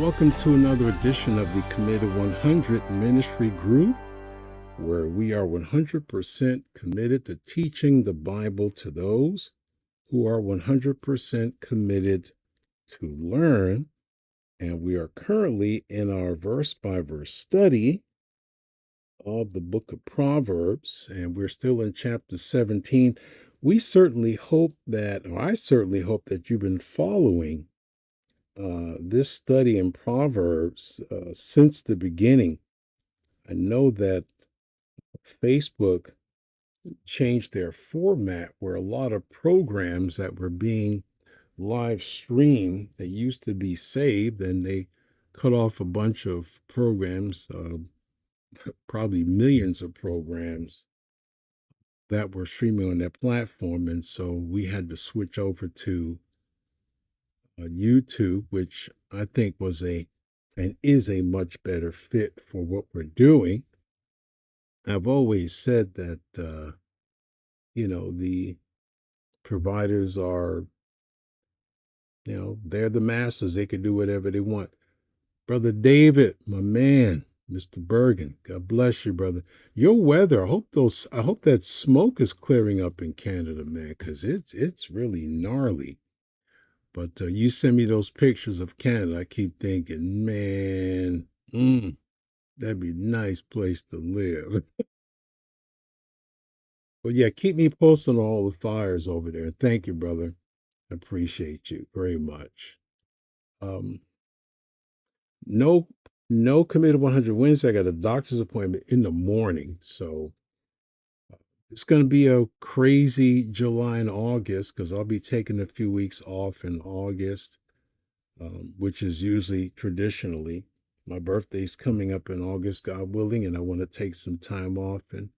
Welcome to another edition of the Committed 100 Ministry Group, where we are 100% committed to teaching the Bible to those who are 100% committed to learn. And we are currently in our verse by verse study of the book of Proverbs, and we're still in chapter 17. I certainly hope that you've been following this study in Proverbs since the beginning. I know that Facebook changed their format where a lot of programs that were being live streamed that used to be saved, and they cut off a bunch of programs, probably millions of programs that were streaming on their platform. And so we had to switch over to YouTube, which I think was and is a much better fit for what we're doing. I've always said that, the providers are, they're the masters. They can do whatever they want. Brother David, my man, Mr. Bergen, God bless you, brother. Your weather, I hope that smoke is clearing up in Canada, man, because it's really gnarly. But you send me those pictures of Canada, I keep thinking, man, that'd be a nice place to live. But yeah, keep me posted on all the fires over there. Thank you, brother. I appreciate you very much. Um, no, no Committed 100 Wednesday. I got a doctor's appointment in the morning, so it's going to be a crazy July and August because I'll be taking a few weeks off in August, which is usually traditionally my birthday's coming up in August, God willing, and I want to take some time off and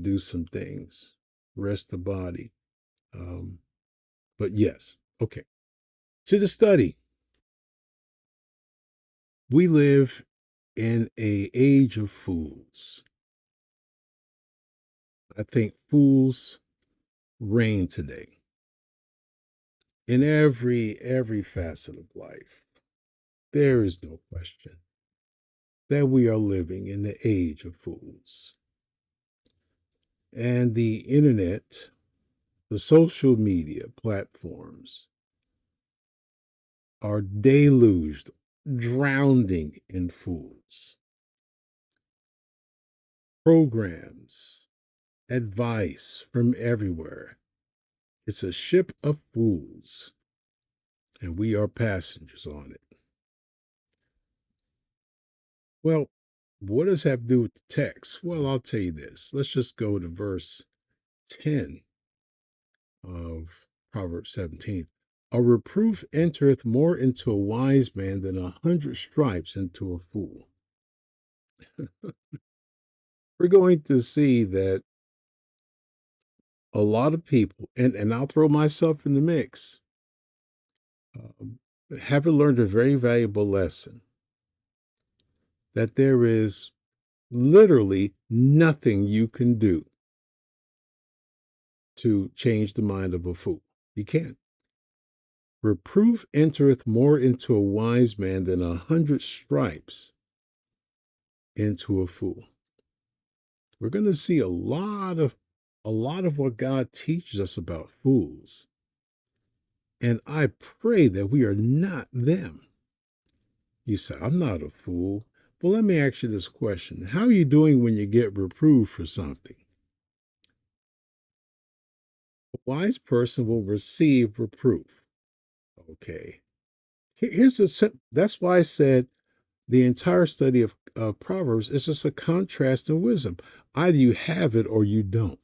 do some things, rest the body. But yes, okay. To the study. We live in a age of fools. I think fools reign today in every facet of life. There is no question that we are living in the age of fools. And the internet, the social media platforms are deluged, drowning in fools. Programs, advice from everywhere. It's a ship of fools, and we are passengers on it. Well, what does that have to do with the text? Well, I'll tell you this. Let's just go to verse 10 of Proverbs 17. A reproof entereth more into a wise man than 100 stripes into a fool. We're going to see that a lot of people, and I'll throw myself in the mix, um, haven't learned a very valuable lesson that there is literally nothing you can do to change the mind of a fool. You can't. Reproof entereth more into a wise man than 100 stripes into a fool. We're going to see a lot of what God teaches us about fools. And I pray that we are not them. You say, I'm not a fool. Well, let me ask you this question. How are you doing when you get reproved for something? A wise person will receive reproof. Okay. That's why I said the entire study of Proverbs is just a contrast in wisdom. Either you have it or you don't.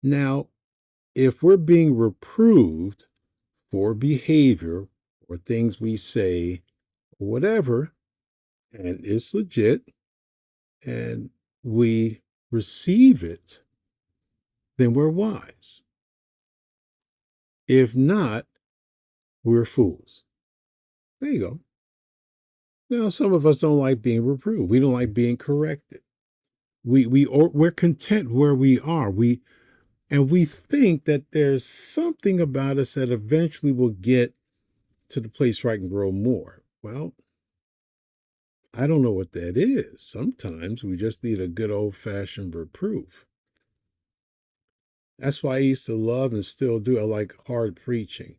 Now, if we're being reproved for behavior or things we say, or whatever, and it's legit, and we receive it, then we're wise. If not, we're fools. There you go. Now, some of us don't like being reproved. We don't like being corrected. We're content where we are. We think that there's something about us that eventually will get to the place where I can grow more. Well, I don't know what that is. Sometimes we just need a good old fashioned reproof. That's why I used to love and still do. I like hard preaching.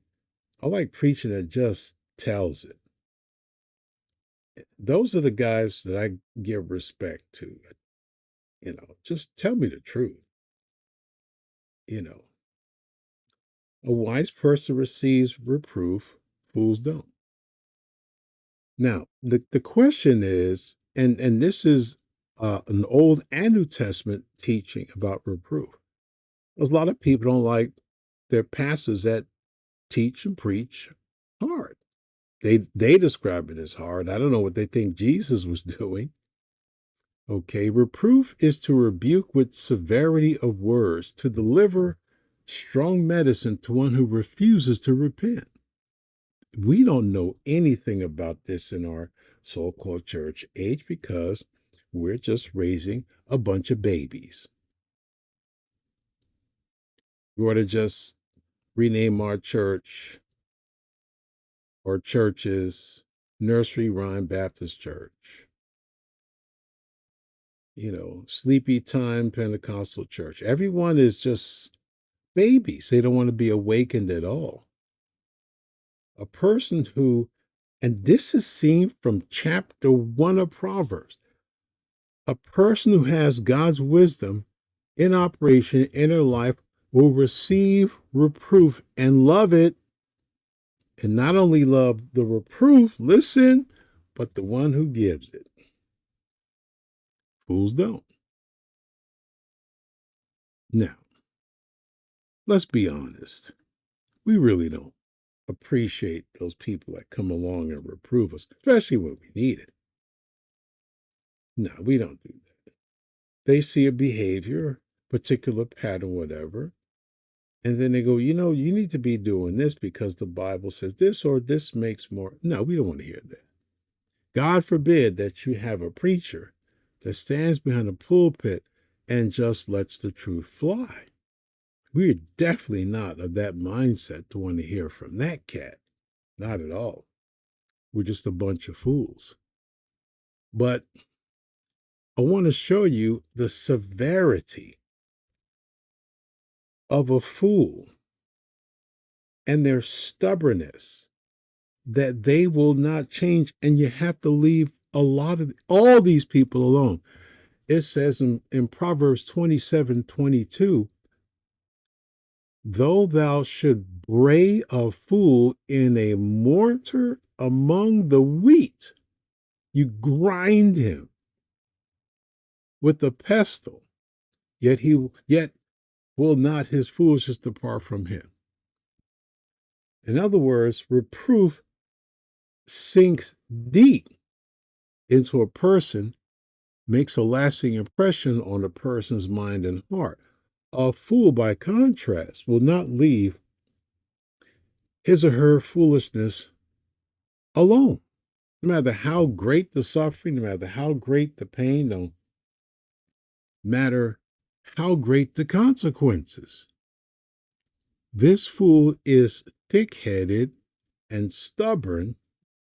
I like preaching that just tells it. Those are the guys that I give respect to. Just tell me the truth. You know, a wise person receives reproof, fools don't. Now, the question is, and this is an Old and New Testament teaching about reproof. A lot of people don't like their pastors that teach and preach hard. They describe it as hard. I don't know what they think Jesus was doing. Okay, reproof is to rebuke with severity of words, to deliver strong medicine to one who refuses to repent. We don't know anything about this in our so-called church age because we're just raising a bunch of babies. We ought to just rename our church or churches Nursery Rhyme Baptist Church. Sleepy Time Pentecostal Church. Everyone is just babies. They don't want to be awakened at all. A person who, and this is seen from chapter 1 of Proverbs, a person who has God's wisdom in operation in their life will receive reproof and love it. And not only love the reproof, listen, but the one who gives it. Fools don't. Now, let's be honest. We really don't appreciate those people that come along and reprove us, especially when we need it. No, we don't do that. They see a behavior, particular pattern, whatever, and then they go, you need to be doing this because the Bible says this or this makes more. No, we don't want to hear that. God forbid that you have a preacher that stands behind a pulpit and just lets the truth fly. We're definitely not of that mindset to want to hear from that cat. Not at all. We're just a bunch of fools. But I want to show you the severity of a fool and their stubbornness, that they will not change, and you have to leave all these people alone. It says in Proverbs 27:22, though thou should bray a fool in a mortar among the wheat, you grind him with a pestle, yet will not his foolishness depart from him. In other words, reproof sinks deep into a person, makes a lasting impression on a person's mind and heart. A fool, by contrast, will not leave his or her foolishness alone. No matter how great the suffering, no matter how great the pain, no matter how great the consequences. This fool is thick-headed and stubborn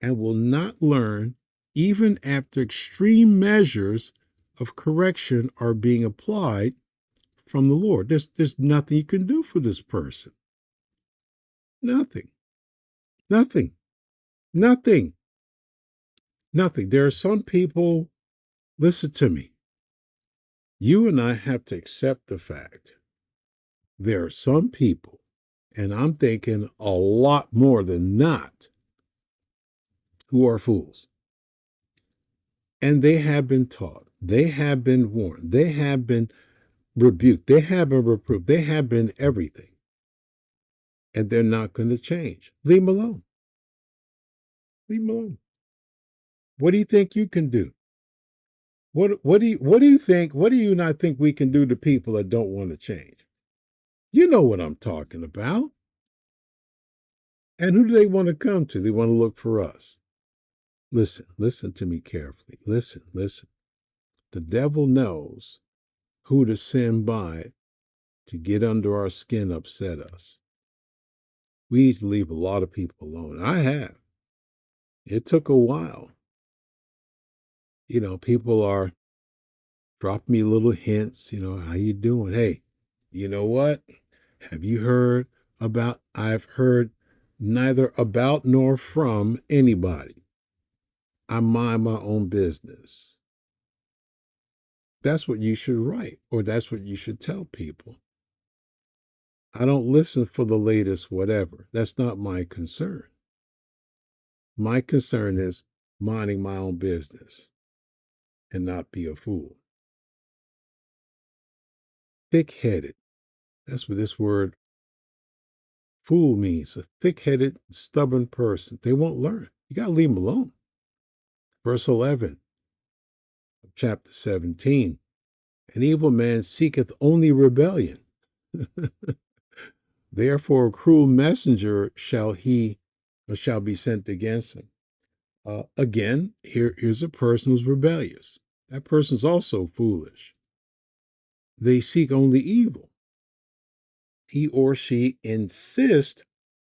and will not learn even after extreme measures of correction are being applied from the Lord. There's nothing you can do for this person. Nothing. Nothing. Nothing. Nothing. There are some people, listen to me. You and I have to accept the fact there are some people, and I'm thinking a lot more than not, who are fools. And they have been taught, they have been warned, they have been rebuked, they have been reproved, they have been everything. And they're not going to change. Leave them alone. Leave them alone. What do you think you can do? What do you think? What do you not think we can do to people that don't want to change? You know what I'm talking about. And who do they want to come to? They want to look for us. Listen to me carefully. Listen. The devil knows who to send by to get under our skin, upset us. We need to leave a lot of people alone. I have. It took a while. People are dropping me little hints, how you doing? Hey, you know what? Have you heard about? I've heard neither about nor from anybody. I mind my own business. That's what you should write, or that's what you should tell people. I don't listen for the latest whatever. That's not my concern. My concern is minding my own business and not be a fool. Thick headed. That's what this word fool means. A thick headed, stubborn person. They won't learn. You got to leave them alone. Verse 11 of chapter 17. An evil man seeketh only rebellion. Therefore, a cruel messenger shall be sent against him. Again, here's a person who's rebellious. That person's also foolish. They seek only evil. He or she insists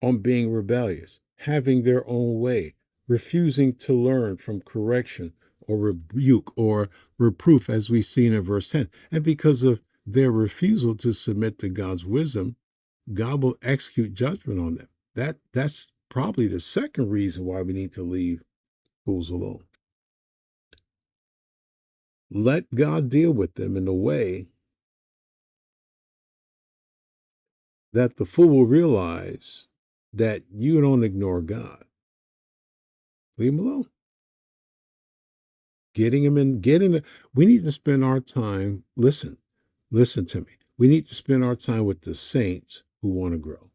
on being rebellious, having their own way, refusing to learn from correction or rebuke or reproof, as we see in verse 10. And because of their refusal to submit to God's wisdom, God will execute judgment on them. That's probably the second reason why we need to leave fools alone. Let God deal with them in a way that the fool will realize that you don't ignore God. Leave him alone. We need to spend our time, listen to me. We need to spend our time with the saints who want to grow.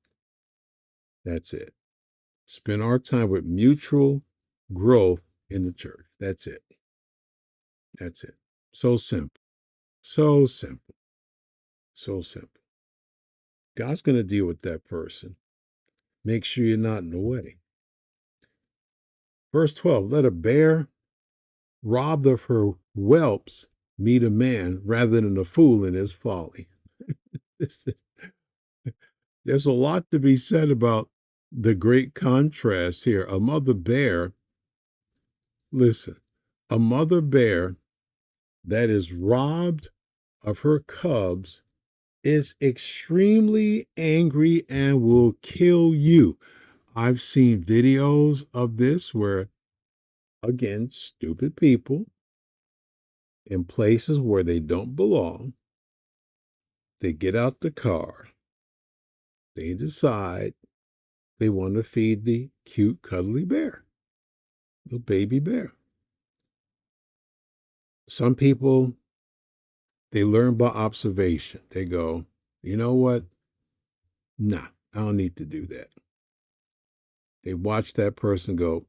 That's it. Spend our time with mutual growth in the church. That's it. That's it. So simple. So simple. So simple. God's going to deal with that person. Make sure you're not in the way. Verse 12, let a bear robbed of her whelps meet a man rather than a fool in his folly. There's a lot to be said about the great contrast here. A mother bear, listen, a mother bear that is robbed of her cubs is extremely angry and will kill you. I've seen videos of this where, again, stupid people in places where they don't belong, they get out the car, they decide they want to feed the cute, cuddly bear, the baby bear. Some people, they learn by observation. They go, you know what? Nah, I don't need to do that. They watch that person go,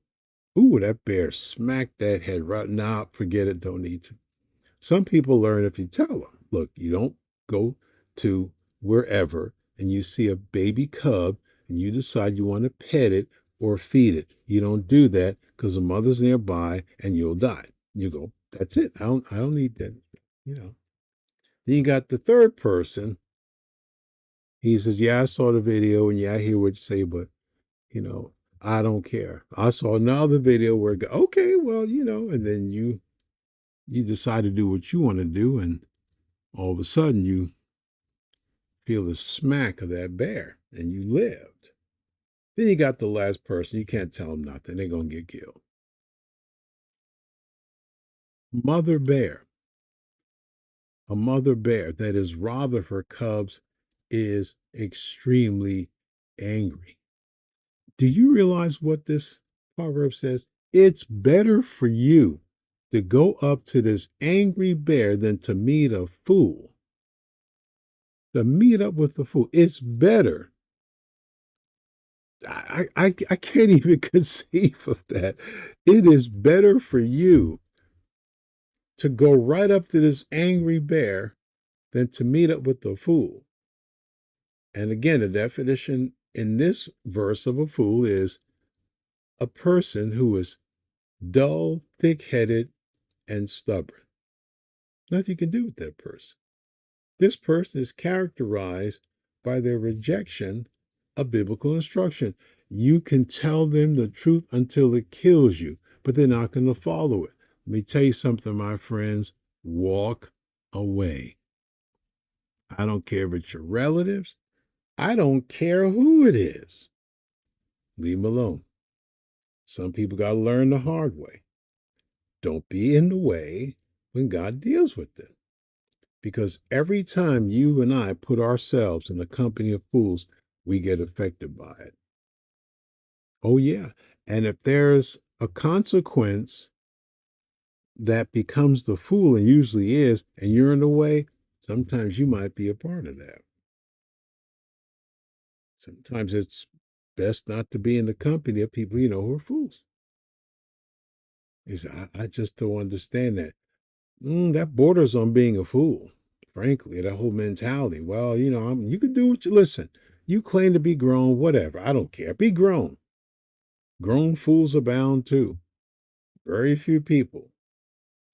ooh, that bear smacked that head right now. Forget it. Don't need to. Some people learn if you tell them, look, you don't go to wherever and you see a baby cub and you decide you want to pet it or feed it. You don't do that because the mother's nearby and you'll die. You go, that's it. I don't need that. Then you got the third person. He says, yeah, I saw the video and yeah, I hear what you say, but I don't care. I saw another video where, okay, well, and then you decide to do what you want to do, and all of a sudden you feel the smack of that bear, and you lived. Then you got the last person. You can't tell them nothing. They're going to get killed. Mother bear. A mother bear that is robbed of her cubs is extremely angry. Do you realize what this proverb says? It's better for you to go up to this angry bear than to meet a fool. To meet up with the fool. It's better. I can't even conceive of that. It is better for you to go right up to this angry bear than to meet up with the fool. And again, the definition in this verse of a fool is a person who is dull, thick-headed, and stubborn. Nothing you can do with that person. This person is characterized by their rejection a biblical instruction. You can tell them the truth until it kills you, but they're not going to follow it. Let me tell you something, my friends. Walk away. I don't care if it's your relatives. I don't care who it is. Leave them alone. Some people got to learn the hard way. Don't be in the way when God deals with them. Because every time you and I put ourselves in the company of fools, we get affected by it. Oh, yeah. And if there's a consequence that becomes the fool, and usually is, and you're in the way, sometimes you might be a part of that. Sometimes it's best not to be in the company of people you know who are fools. I just don't understand that. That borders on being a fool, frankly, that whole mentality. Well, you can do what you listen. You claim to be grown, whatever. I don't care. Be grown. Grown fools abound too. Very few people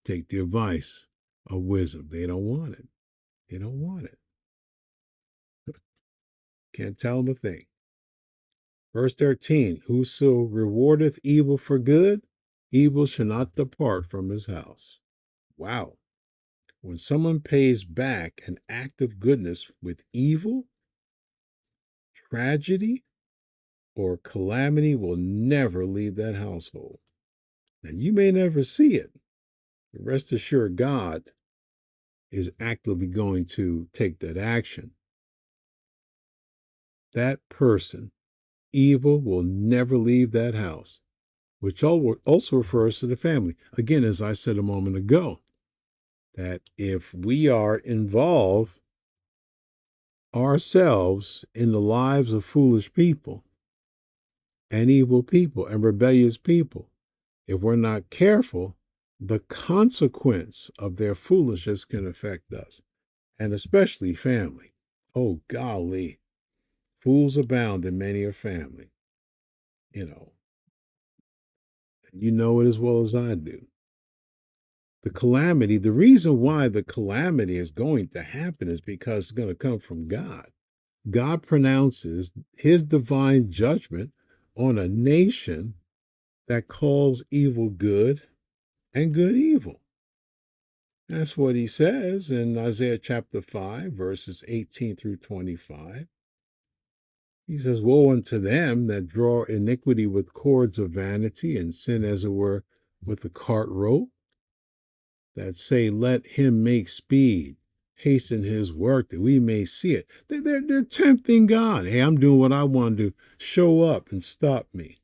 take the advice of wisdom. They don't want it. They don't want it. Can't tell them a thing. Verse 13, whoso rewardeth evil for good, evil shall not depart from his house. Wow. When someone pays back an act of goodness with evil, tragedy or calamity will never leave that household. Now, you may never see it, but rest assured God is actively going to take that action. That person, evil, will never leave that house, which also refers to the family. Again, as I said a moment ago, that if we are involved ourselves in the lives of foolish people and evil people and rebellious people, if we're not careful, the consequence of their foolishness can affect us, and especially family. Oh, golly, fools abound in many a family. You know it as well as I do. The calamity, the reason why the calamity is going to happen is because it's going to come from God. God pronounces his divine judgment on a nation that calls evil good and good evil. That's what he says in Isaiah chapter 5, verses 18 through 25. He says, woe unto them that draw iniquity with cords of vanity and sin, as it were, with a cart rope, that say, let him make speed, hasten his work that we may see it. They're tempting God. Hey, I'm doing what I want to do. Show up and stop me.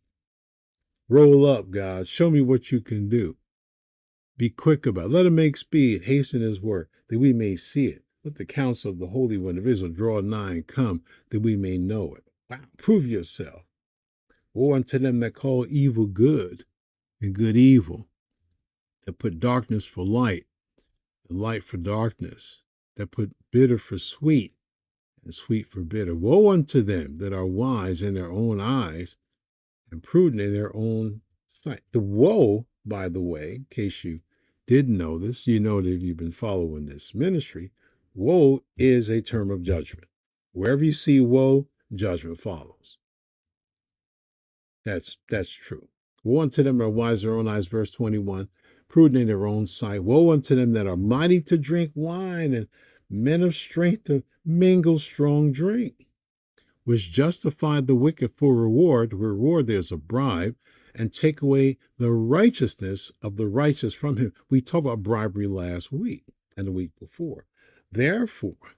Roll up, God. Show me what you can do. Be quick about it. Let him make speed, hasten his work, that we may see it. Let the counsel of the Holy One of Israel draw nigh and come, that we may know it. Wow, prove yourself. Woe unto them that call evil good and good evil, that put darkness for light and light for darkness, that put bitter for sweet and sweet for bitter. Woe unto them that are wise in their own eyes and prudent in their own sight. The woe, by the way, in case you didn't know this, you know that if you've been following this ministry, woe is a term of judgment. Wherever you see woe, judgment follows. That's true. Woe unto them that are wise in their own eyes, verse 21, prudent in their own sight. Woe unto them that are mighty to drink wine and men of strength to mingle strong drink, which justify the wicked for reward. Reward, there's a bribe, and take away the righteousness of the righteous from him. We talked about bribery last week and the week before. Therefore,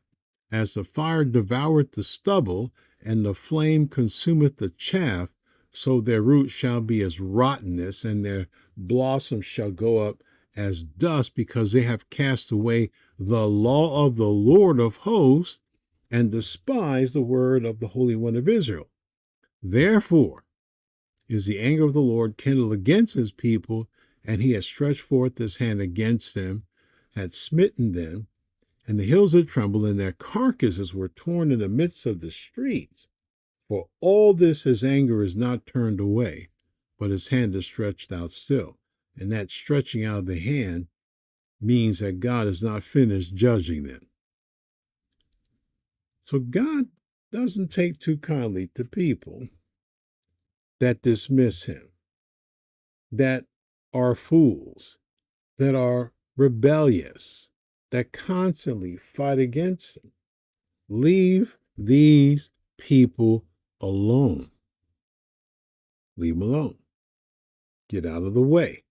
as the fire devoureth the stubble, and the flame consumeth the chaff, so their root shall be as rottenness, and their blossoms shall go up as dust, because they have cast away the law of the Lord of hosts, and despised the word of the Holy One of Israel. Therefore is the anger of the Lord kindled against his people, and he has stretched forth his hand against them, had smitten them, and the hills had trembled, and their carcasses were torn in the midst of the streets. For all this his anger is not turned away, but his hand is stretched out still. And that stretching out of the hand means that God is not finished judging them. So God doesn't take too kindly to people that dismiss him, that are fools, that are rebellious, that constantly fight against him. Leave these people alone. Leave them alone. Get out of the way.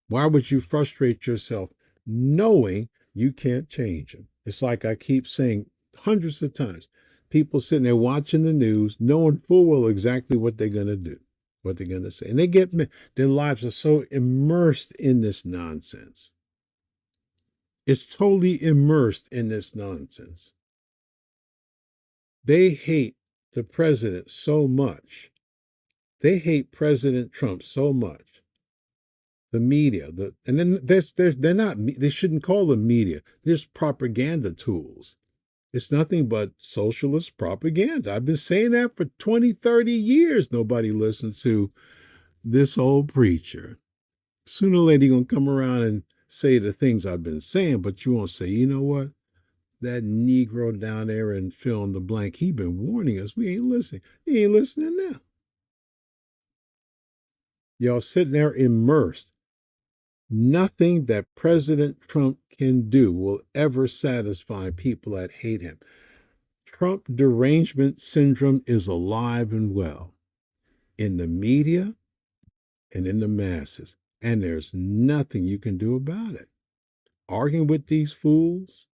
Why would you frustrate yourself knowing you can't change them? It's like I keep saying hundreds of times. People sitting there watching the news, knowing full well exactly what they're going to do, what they're going to say. And their lives are so immersed in this nonsense. It's totally immersed in this nonsense. They hate the president so much. They hate President Trump so much. The media, and then they're not. They shouldn't call them media. There's propaganda tools. It's nothing but socialist propaganda. I've been saying that for 20, 30 years. Nobody listens to this old preacher. Sooner or later, you're gonna come around and say the things I've been saying, but you won't say, you know what? That Negro down there in fill in the blank, he been warning us. We ain't listening. He ain't listening now. Y'all sitting there immersed. Nothing that President Trump can do will ever satisfy people that hate him. Trump derangement syndrome is alive and well in the media and in the masses, and there's nothing you can do about it. Arguing with these fools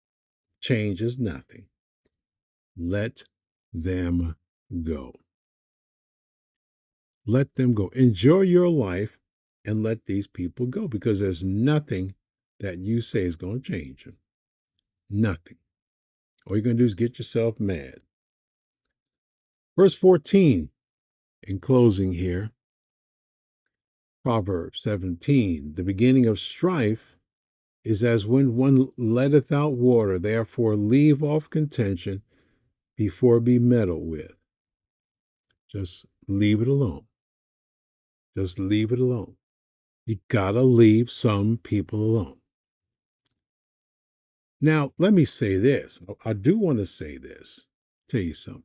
changes nothing. Let them go. Let them go. Enjoy your life and let these people go, because there's nothing that you say is going to change them. Nothing. All you're going to do is get yourself mad. Verse 14, in closing here, Proverbs 17, the beginning of strife is as when one letteth out water, therefore leave off contention before be meddled with. Just leave it alone. Just leave it alone. You gotta leave some people alone. Now, let me say this. I do want to say this. Tell you something.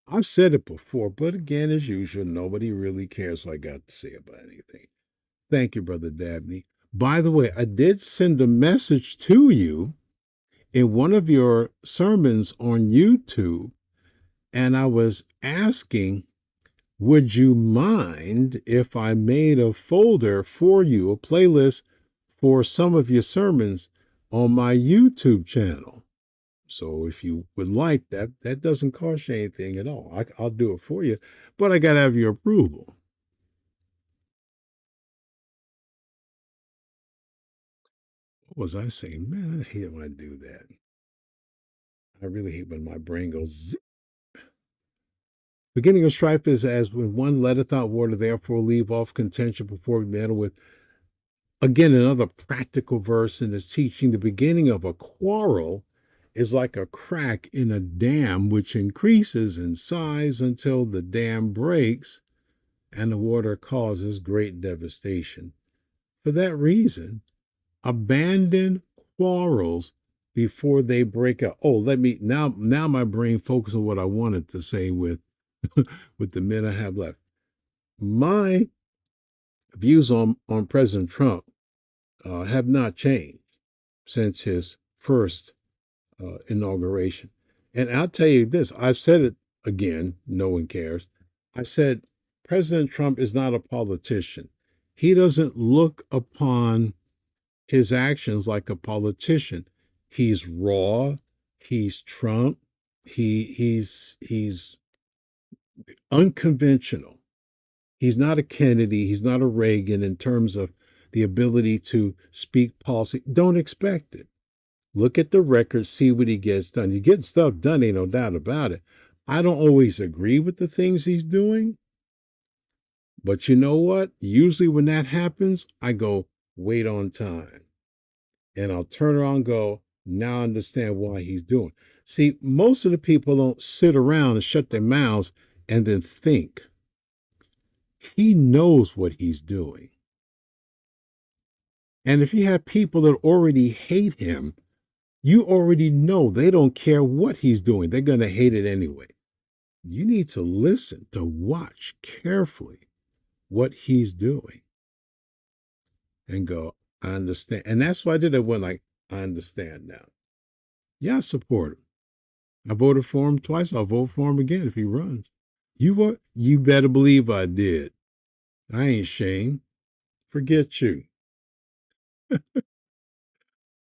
I've said it before, but again, as usual, nobody really cares what I got to say about anything. Thank you, Brother Dabney. By the way, I did send a message to you in one of your sermons on YouTube, and I was asking, would you mind if I made a folder for you, a playlist for some of your sermons on my YouTube channel? So if you would like that, that doesn't cost you anything at all. I'll do it for you, but I got to have your approval. What was I saying? Man, I hate when I do that. I really hate when my brain goes zip. Beginning of strife is as when one letteth out water, therefore leave off contention before we meddle with. Again, another practical verse in this teaching. The beginning of a quarrel is like a crack in a dam, which increases in size until the dam breaks and the water causes great devastation. For that reason, abandon quarrels before they break out. Oh, now my brain focuses on what I wanted to say with with the minute I have left. My views on President Trump have not changed since his first inauguration. And I'll tell you this, I've said it again, no one cares. I said President Trump is not a politician. He doesn't look upon his actions like a politician. He's raw, he's Trump, he's unconventional. He's not a Kennedy, he's not a Reagan in terms of the ability to speak policy. Don't expect it. Look at the record, see what he gets done. He's getting stuff done, ain't no doubt about it. I don't always agree with the things he's doing, but you know what? Usually when that happens, I go, wait on time. And I'll turn around and go, now I understand why he's doing. See, most of the people don't sit around and shut their mouths and then think. He knows what he's doing. And if you have people that already hate him, You already know they don't care what he's doing. They're going to hate it anyway. You need to listen, to watch carefully what he's doing and go, I understand. And that's why I did it when, like, I understand now. Yeah, I support him. I voted for him twice. I'll vote for him again if he runs. You vote? You better believe I did. I ain't ashamed. Forget you.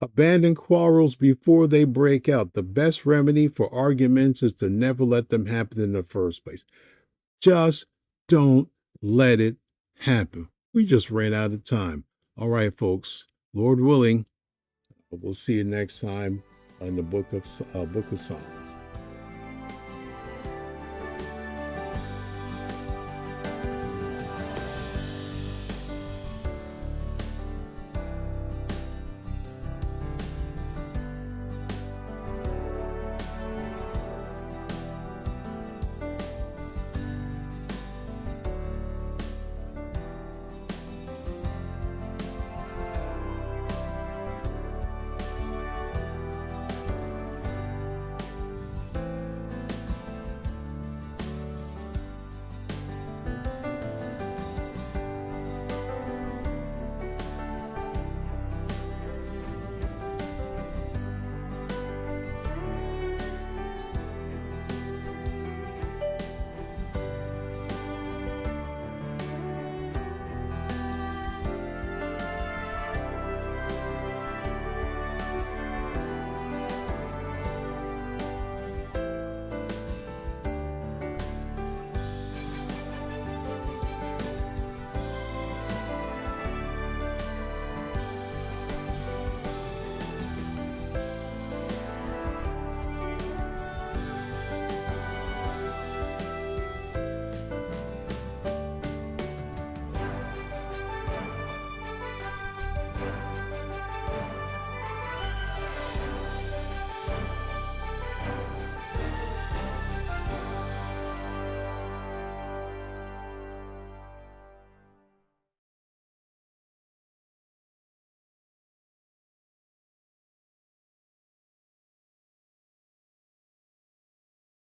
Abandon quarrels before they break out. The best remedy for arguments is to never let them happen in the first place. Just don't let it happen. We just ran out of time. All right, folks. Lord willing, we'll see you next time on the Book of Psalms.